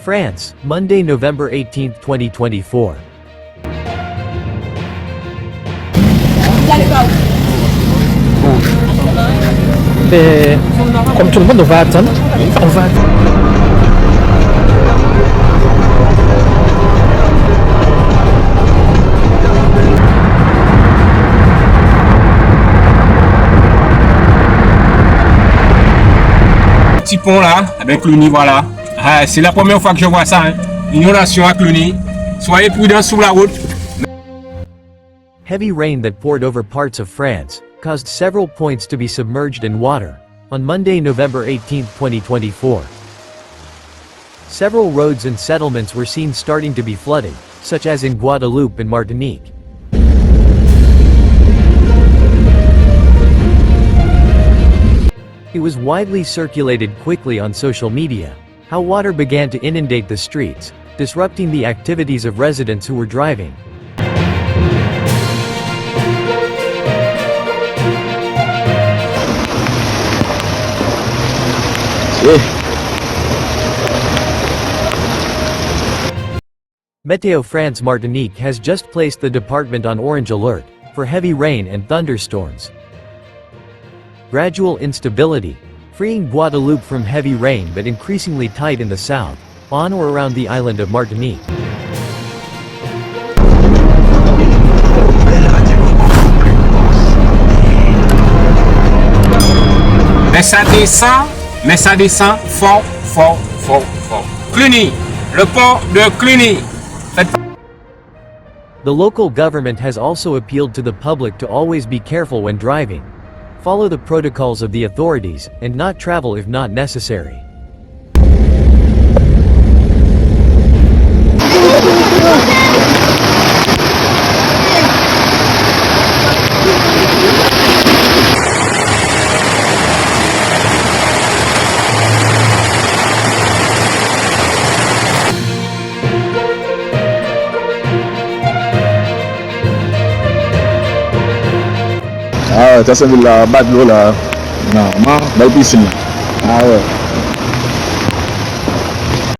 France, Monday, November 18, 2024. Et comme tout le monde, on va attendre. On va Petit pont là, avec Cluny, voilà. Ah, c'est la première fois que je vois ça. Hein. Inondation à Cluny. Soyez prudents sur la route. Heavy rain that poured over parts of France caused several points to be submerged in water on Monday, November 18, 2024. Several roads and settlements were seen starting to be flooded, such as in Guadeloupe and Martinique. It was widely circulated quickly on social media how water began to inundate the streets, disrupting the activities of residents who were driving. Météo France Martinique has just placed the department on orange alert for heavy rain and thunderstorms. Gradual instability, freeing Guadeloupe from heavy rain but increasingly tight in the south, on or around the island of Martinique. Mais ça descend fort, fort, fort, fort. Cluny, le port de Cluny. The local government has also appealed to the public to always be careful when driving, follow the protocols of the authorities, and not travel if not necessary. Ah, ça c'est de la bad l'eau là. Non, belle piscine. Ah ouais.